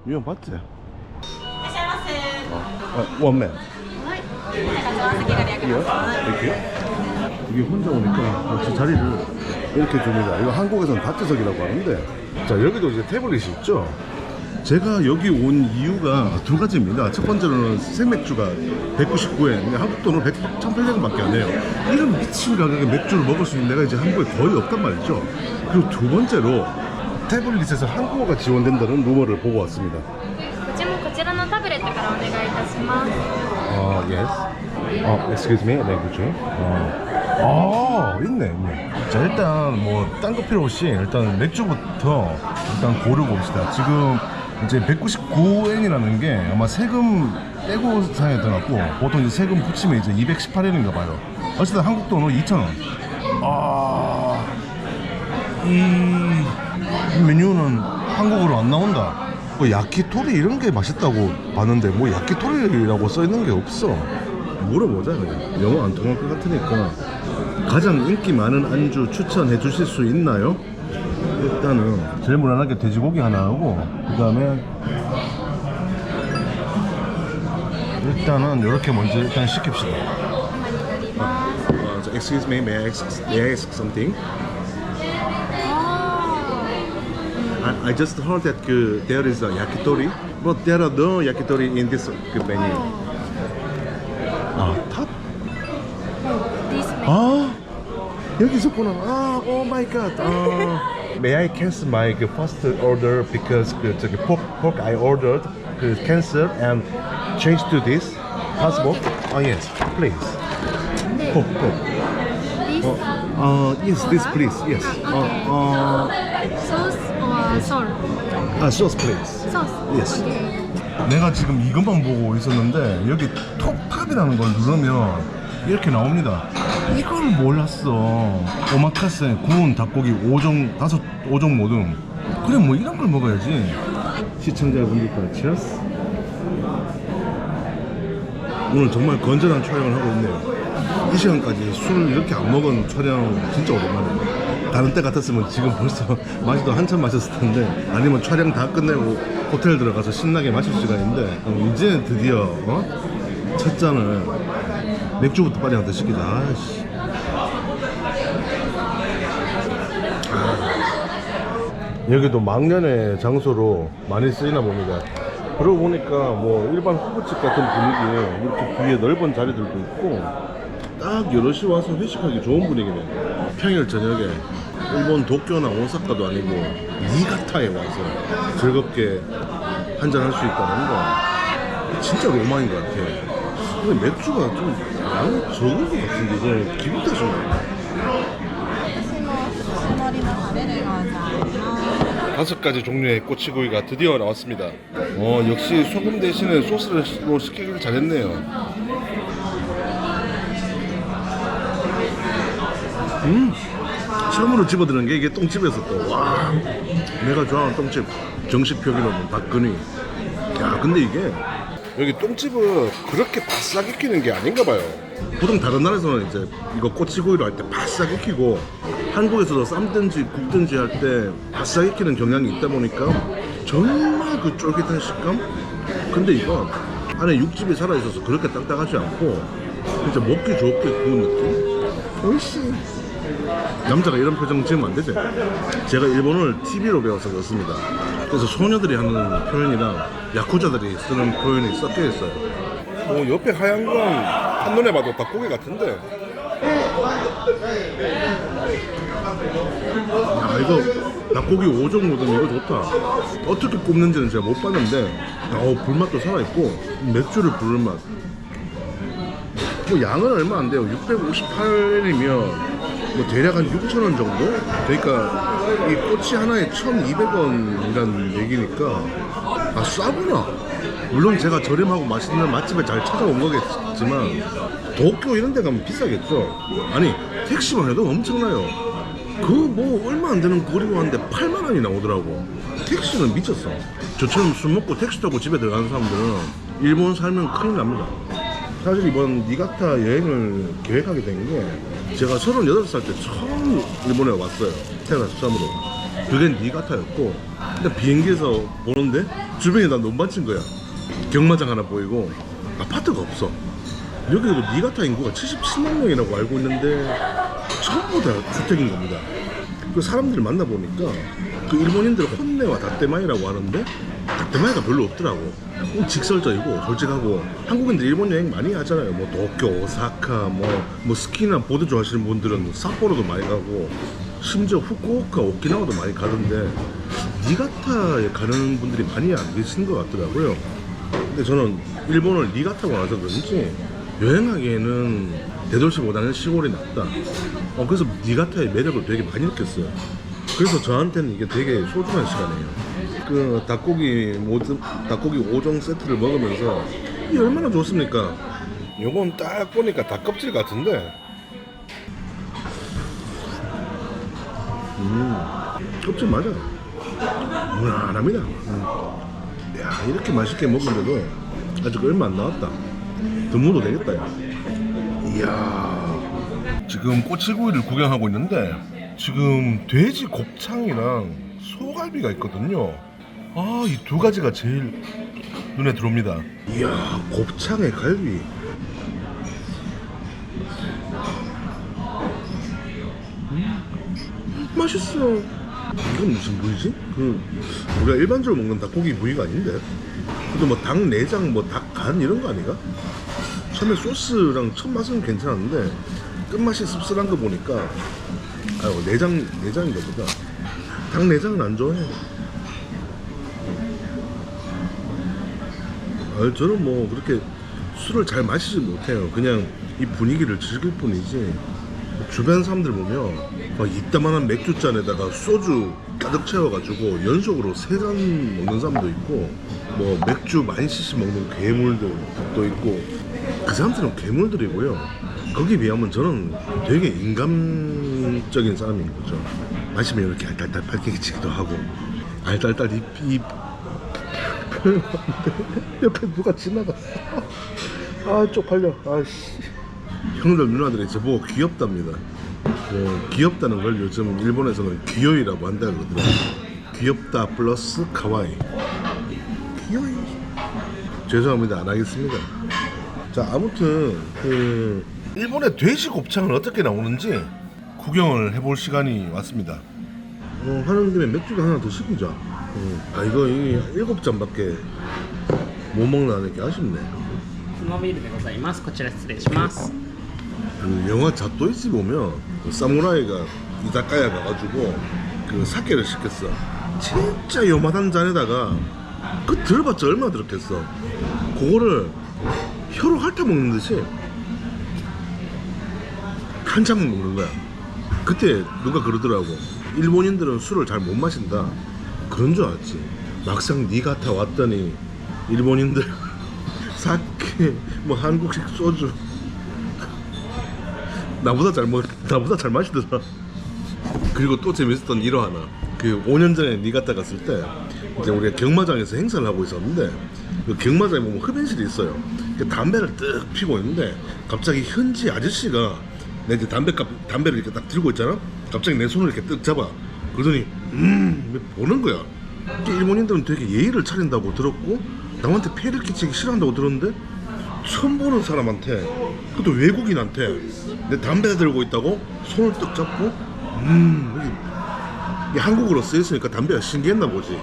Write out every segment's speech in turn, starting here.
유형 봤지? いらっしゃいませ。 원맨. はい。お席が略です。はい。 이렇게? 이게 혼자 오니까 역시 자리를 이렇게 줍니다. 이거 한국에서는 다트석이라고 하는데, 자 여기도 이제 태블릿이 있죠. 제가 여기 온 이유가 두 가지입니다. 첫 번째로는 생맥주가 199엔, 한국 돈으로 1,800원밖에 안 해요. 이런 미친 가격에 맥주를 먹을 수 있는 데가 이제 한국에 거의 없단 말이죠. 그리고 두 번째로 태블릿에서 한국어가 지원된다는 루머를 보고 왔습니다. うちもこちらのタブレットからお願いいたします。 yes. excuse me, language. 있네, 있네. 자, 일단 뭐 딴 거 필요 없이 일단 맥주부터 일단 고르고 봅시다. 지금 이제 199엔이라는 게 아마 세금 떼고 사야 될 것 같고, 보통 이제 세금 붙이면 이제 218엔인가 봐요. 어쨌든 한국 돈으로 2,000원. 이 메뉴는 한국어로 안 나온다. 뭐 야키토리 이런 게 맛있다고 봤는데 뭐 야키토리라고 써 있는 게 없어. 물어보자 그냥. 영어 안 통할 것 같으니까. 가장 인기 많은 안주 추천해 주실 수 있나요? 일단은 제일 무난하게 돼지고기 하나 하고, 그 다음에 일단은 이렇게 먼저 일단 시킵시다. Excuse me, may I ask something? I just heard that there is a yakitori, but there are no yakitori in this menu. 탑? This menu. 여기 있었구나. oh my god. May I cancel my first order because 저기 pork I ordered cancel and change to this? Possible? Yes, please. Pork. This. Yes, this please. Yes. Sauce or salt? Sauce please. Sauce. Yes. Okay. 내가 지금 이것만 보고 있었는데 여기 톱탑이라는 걸 누르면 이렇게 나옵니다. 이걸 몰랐어. 오마카세, 구운 닭고기 5종 모듬. 그래 뭐 이런 걸 먹어야지. 시청자분들과 치어스. 오늘 정말 건전한 촬영을 하고 있네요. 이 시간까지 술 이렇게 안 먹은 촬영 진짜 오랜만이에요. 다른 때 같았으면 지금 벌써 마시도 한참 마셨을 텐데, 아니면 촬영 다 끝내고 호텔 들어가서 신나게 마실 시간인데, 이제 드디어 첫 잔을 맥주부터 빨리 한잔 시키자. 여기도 막년의 장소로 많이 쓰이나 봅니다. 그러고 보니까 뭐 일반 호프집 같은 분위기에 이렇게 뒤에 넓은 자리들도 있고, 딱 여럿이 와서 회식하기 좋은 분위기네요. 평일 저녁에 일본 도쿄나 오사카도 아니고 니가타에 와서 즐겁게 한잔할 수 있다는 거 진짜 로망인 것 같아. 근데 맥주가 좀 양이 적은 것 같은데 이거 기분 탓인가? 5가지 종류의 꼬치구이가 드디어 나왔습니다. 역시 소금 대신에 소스로 시키길 잘했네요. 처음으로 집어드는 게 이게 똥집이었어. 와, 내가 좋아하는 똥집 정식 표기로는 닭근위. 야, 근데 이게 여기 똥집은 그렇게 바싹 익히는 게 아닌가 봐요. 보통 다른 나라에서는 이제 이거 꼬치구이로 할 때 바싹 익히고, 한국에서도 삶든지 굽든지 할 때 바싹 익히는 경향이 있다 보니까 정말 그 쫄깃한 식감? 근데 이거 안에 육즙이 살아있어서 그렇게 딱딱하지 않고 진짜 먹기 좋게 구운 느낌? 오이씨. 남자가 이런 표정 지으면 안 되지. 제가 일본어를 TV로 배워서 그렇습니다. 그래서 소녀들이 하는 표현이랑 야쿠자들이 쓰는 표현이 섞여 있어요. 옆에 하얀 건 한눈에 봐도 닭고기 같은데. 야, 이거 닭고기 5종 모듬 이거 좋다. 어떻게 굽는지는 제가 못 봤는데, 불맛도 살아있고 맥주를 부를 맛. 뭐 양은 얼마 안 돼요. 658엔이면 뭐 대략 한 6,000원 정도? 그러니까 이 꼬치 하나에 1,200원이라는 얘기니까 싸구나. 물론 제가 저렴하고 맛있는 맛집에 잘 찾아온 거겠지만 도쿄 이런 데 가면 비싸겠죠. 아니 택시만 해도 엄청나요. 그 뭐 얼마 안 되는 거리로 하는데 8만 원이 나오더라고. 택시는 미쳤어. 저처럼 술 먹고 택시 타고 집에 들어가는 사람들은 일본 살면 큰일 납니다. 사실 이번 니가타 여행을 계획하게 된 게 제가 38살 때 처음 일본에 왔어요. 태어나서 처음으로. 그게 니가타였고, 근데 비행기에서 보는데 주변에 다 논밭인 거야. 경마장 하나 보이고 아파트가 없어. 여기도 니가타 인구가 77만 명이라고 알고 있는데 전부 다 주택인 겁니다. 그 사람들을 만나보니까 그 일본인들 혼내와 다떼마이라고 하는데 다떼마이가 별로 없더라고. 직설적이고 솔직하고, 한국인들 일본 여행 많이 하잖아요. 뭐 도쿄, 오사카, 뭐 스키나 보드 좋아하시는 분들은 삿포로도 많이 가고, 심지어 후쿠오카, 오키나와도 많이 가던데 니가타에 가는 분들이 많이 안 계시는 것 같더라고요. 근데 저는 일본을 니가타고 나서 그런지 여행하기에는 대도시보다는 시골이 낫다. 그래서 니가타의 매력을 되게 많이 느꼈어요. 그래서 저한테는 이게 되게 소중한 시간이에요. 그 닭고기 5종 세트를 먹으면서 이게 얼마나 좋습니까? 요건 딱 보니까 닭껍질 같은데 껍질 맞아. 무난합니다. 야, 이렇게 맛있게 먹는데도 아직 얼마 안 나왔다. 더 먹어도 되겠다. 야. 이야, 지금 꼬치구이를 구경하고 있는데 지금 돼지 곱창이랑 소갈비가 있거든요. 이 두 가지가 제일 눈에 들어옵니다. 이야, 곱창에 갈비. 맛있어. 이건 무슨 부위지? 우리가 일반적으로 먹는 닭고기 부위가 아닌데. 근데 뭐 닭 내장, 뭐 닭 간 이런 거 아닌가? 처음에 소스랑 첫 맛은 괜찮았는데 끝맛이 씁쓸한 거 보니까 내장인가 보다. 닭 내장은 안 좋아해. 저는 뭐 그렇게 술을 잘 마시지 못해요. 그냥 이 분위기를 즐길 뿐이지. 주변 사람들 보면 막 이따만한 맥주잔에다가 소주 가득 채워가지고 연속으로 3잔 먹는 사람도 있고, 뭐 맥주 많이 씩 먹는 괴물들도 있고, 그 사람들은 괴물들이고요. 거기에 비하면 저는 되게 인간적인 사람인 거죠. 마시면 이렇게 알딸딸 팔기치기도 하고, 알딸딸 입 옆에 누가 지나갔어. 쪽팔려. 아씨. 형들 누나들이 저보고 귀엽답니다. 귀엽다는 걸 요즘 일본에서는 귀요이라고 한다 그러더라고요. 귀엽다 플러스 카와이. 귀요이. 죄송합니다. 안 하겠습니다. 자, 아무튼 일본의 돼지 곱창은 어떻게 나오는지 구경을 해볼 시간이 왔습니다. 하는 김에 맥주도 하나 더 시키자. 이거 7잔밖에 못 먹나 게 아쉽네. モビールでございます。こちら失礼します。 영화 잣도이치 보면 사무라이가 이자카야 가가지고 사케를 시켰어. 진짜 요만한 잔에다가 들어봤자 얼마 들었겠어. 그거를 혀로 핥아 먹는 듯이 한 잔 먹는 거야. 그때 누가 그러더라고. 일본인들은 술을 잘 못 마신다. 그런 줄 알았지. 막상 니가타 왔더니 일본인들 사케, 뭐 한국식 소주 나보다 잘 마시더라. 그리고 또 재밌었던 일화 하나. 5년 전에 니가타 갔을 때 이제 우리가 경마장에서 행사를 하고 있었는데, 그 경마장에 보면 흡연실이 있어요. 담배를 뜩 피고 있는데 갑자기 현지 아저씨가 내 이제 담배를 이렇게 딱 들고 있잖아. 갑자기 내 손을 이렇게 뜩 잡아. 그러더니 보는 거야. 일본인들은 되게 예의를 차린다고 들었고, 남한테 폐를 끼치기 싫어한다고 들었는데, 처음 보는 사람한테, 그것도 외국인한테 내 담배 들고 있다고 손을 딱 잡고 이게 한국어로 쓰였으니까 담배가 신기했나 보지.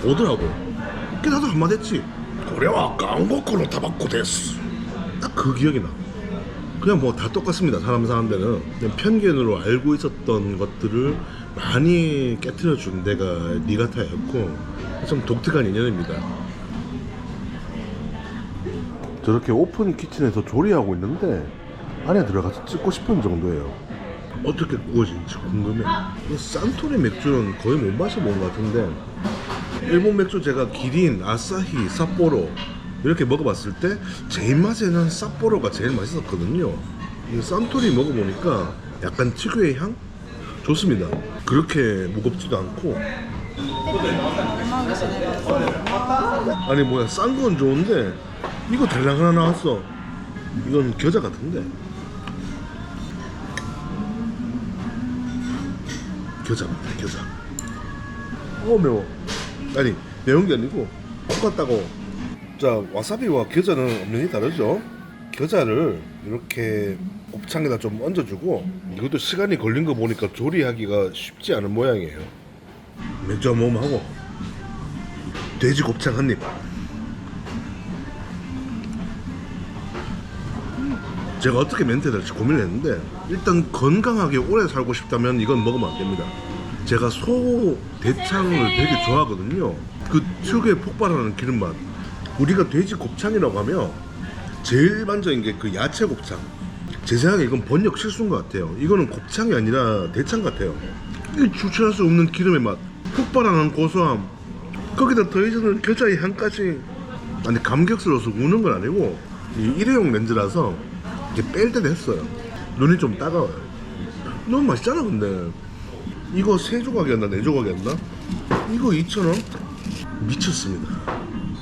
보더라고. 나도 한마디 했지. 고래와 한국어로 타바코 데스. 딱 그 기억이 나. 그냥 뭐 다 똑같습니다. 사람들은 그냥 편견으로 알고 있었던 것들을 많이 깨트려 준 데가 니가타였고, 좀 독특한 인연입니다. 저렇게 오픈 키친에서 조리하고 있는데 안에 들어가서 찍고 싶은 정도예요. 어떻게 구워진지 궁금해. 산토리 맥주는 거의 못 마셔본 것 같은데, 일본 맥주 제가 기린, 아사히, 삿포로 이렇게 먹어봤을 때 제 입맛에는 삿포로가 제일 맛있었거든요. 산토리 먹어보니까 약간 특유의 향? 좋습니다. 그렇게 무겁지도 않고. 아니 뭐야, 싼 건 좋은데 이거 달랑 하나 나왔어. 이건 겨자 같은데. 겨자. 매워. 아니 매운 게 아니고 코가 따가워. 자, 와사비와 겨자는 엄연히 다르죠. 겨자를 이렇게 곱창에다 좀 얹어주고, 이것도 시간이 걸린 거 보니까 조리하기가 쉽지 않은 모양이에요. 맥주 한 모금 하고 돼지 곱창 한 입. 제가 어떻게 멘트해야 될지 고민을 했는데, 일단 건강하게 오래 살고 싶다면 이건 먹으면 안 됩니다. 제가 소 대창을 되게 좋아하거든요. 그 특유의 폭발하는 기름맛. 우리가 돼지 곱창이라고 하면 제일 일반적인 게 그 야채 곱창. 제 생각에 이건 번역 실수인 것 같아요. 이거는 곱창이 아니라 대창 같아요. 이 주체할 수 없는 기름의 맛, 폭발하는 고소함, 거기다 더해지는 겨자의 향까지. 아니, 감격스러워서 우는 건 아니고, 이 일회용 렌즈라서 이게 뺄 때도 했어요. 눈이 좀 따가워요. 너무 맛있잖아. 근데 이거 3조각이었나 4조각이었나? 이거 2,000원? 미쳤습니다.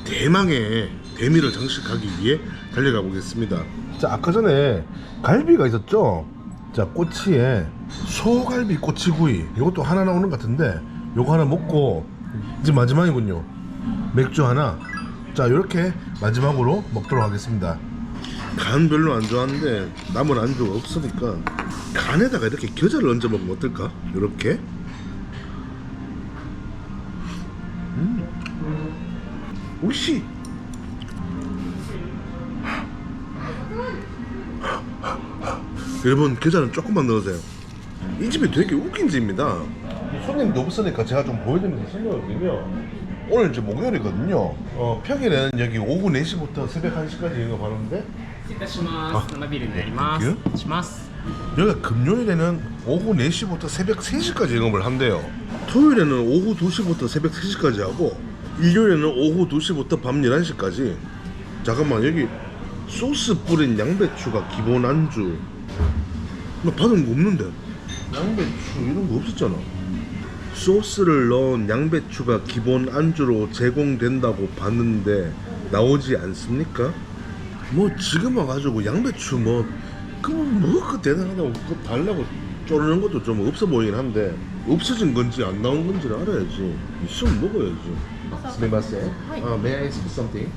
대망의 대미를 장식하기 위해 달려가 보겠습니다. 자, 아까 전에 갈비가 있었죠? 자, 꼬치에 소갈비 꼬치구이, 이것도 하나 나오는 것 같은데 요거 하나 먹고 이제 마지막이군요. 맥주 하나. 자, 이렇게 마지막으로 먹도록 하겠습니다. 간 별로 안 좋아하는데 남은 안주가 없으니까 간에다가 이렇게 겨자를 얹어 먹으면 어떨까? 이렇게. 오이씨. 여러분, 겨자는 조금만 넣으세요. 이 집이 되게 웃긴 집입니다. 손님도 없으니까 제가 좀 보여드리면서 설명을 드리면, 오늘 이제 목요일이거든요. 평일에는 여기 오후 4시부터 새벽 1시까지 영업하는데, 失礼いたします。生ビールになります。예? お願いします。 여기가 금요일에는 오후 4시부터 새벽 3시까지 영업을 한대요. 토요일에는 오후 2시부터 새벽 3시까지 하고, 일요일에는 오후 2시부터 밤 11시까지. 잠깐만, 여기 소스 뿌린 양배추가 기본 안주. 나 받은 거 없는데. 양배추 이런 거 없었잖아. 소스를 넣은 양배추가 기본 안주로 제공된다고 봤는데 나오지 않습니까? 뭐 지금 와가지고 양배추 그 대단하다고 그거 달라고 쪼르는 것도 좀 없어 보이긴 한데, 없어진 건지 안 나온 건지를 알아야지. 있으면 먹어야지. 스미마세. May I ask you something?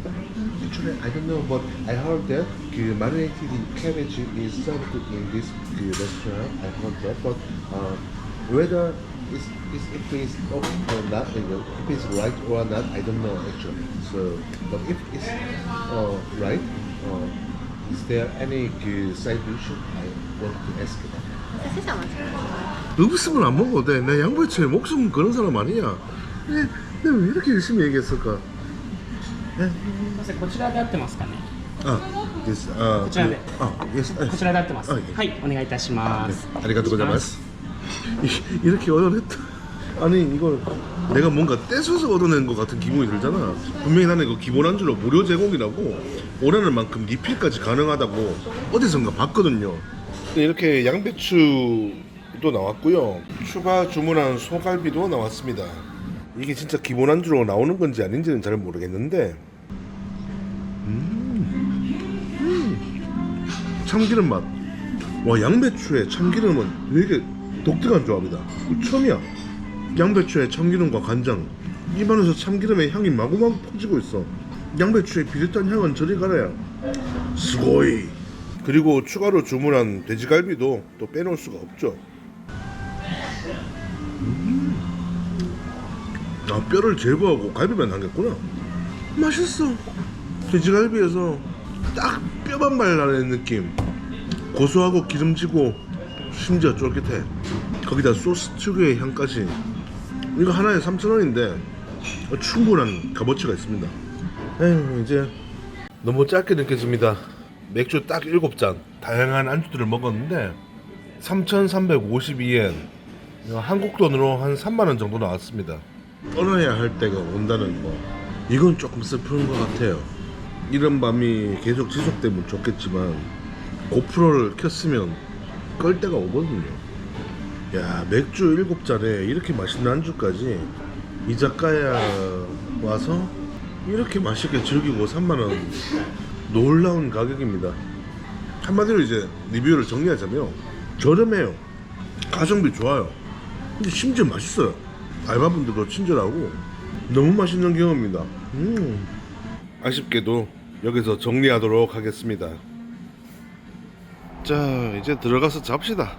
Actually, I don't know, but I heard that 그 marinated cabbage is served in this 그 restaurant. I heard that, but whether it is or not, if it's right or not, I don't know actually. So, but if it's right, is there any 그 side dish I want to ask? 없으면 안 먹어도 돼. 내 양배추에 목숨 거는 사람 아니야. 내가 왜 이렇게 열심히 얘기했을까? すみません、こちらで合ってますかね。 this, こちらで。 yes. こちらで合ってます。あはいい、お願いいたします。 아리가토 고자마스. 이렇게 얻어냈다. 아니, 이걸 내가 뭔가 떼서서 얻어낸 것 같은 기분이 들잖아. 분명히 나는 이거 기본 안주로 무료 제공이라고, 원하는 만큼 리필까지 가능하다고 어디선가 봤거든요. 이렇게 양배추도 나왔고요. 추가 주문한 소갈비도 나왔습니다. 이게 진짜 기본 안주로 나오는 건지 아닌지는 잘 모르겠는데, 참기름 맛. 와, 양배추에 참기름은 되게 독특한 조합이다. 처음이야. 양배추에 참기름과 간장, 입안에서 참기름의 향이 마구마구 퍼지고 있어. 양배추의 비릿한 향은 저리 가라야. 스고이. 그리고 추가로 주문한 돼지갈비도 또 빼놓을 수가 없죠. 아, 뼈를 제거하고 갈비만 남겼구나. 맛있어. 돼지갈비에서 딱 뼈만 발라낸 느낌. 고소하고 기름지고 심지어 쫄깃해. 거기다 소스 특유의 향까지. 이거 하나에 3,000원인데 충분한 값어치가 있습니다. 에휴, 이제 너무 짧게 느껴집니다. 맥주 딱 7잔, 다양한 안주들을 먹었는데 3,352엔, 한국 돈으로 한 3만원 정도 나왔습니다. 떠나야 할 때가 온다는 거, 이건 조금 슬픈 것 같아요. 이런 밤이 계속 지속되면 좋겠지만 고프로를 켰으면 끌 때가 오거든요. 야, 맥주 7잔에 이렇게 맛있는 안주까지 이자카야 와서 이렇게 맛있게 즐기고 3만원, 놀라운 가격입니다. 한마디로 이제 리뷰를 정리하자면 저렴해요. 가성비 좋아요. 근데 심지어 맛있어요. 알바분들도 친절하고 너무 맛있는 경험입니다. 아쉽게도 여기서 정리하도록 하겠습니다. 자, 이제 들어가서 잡시다.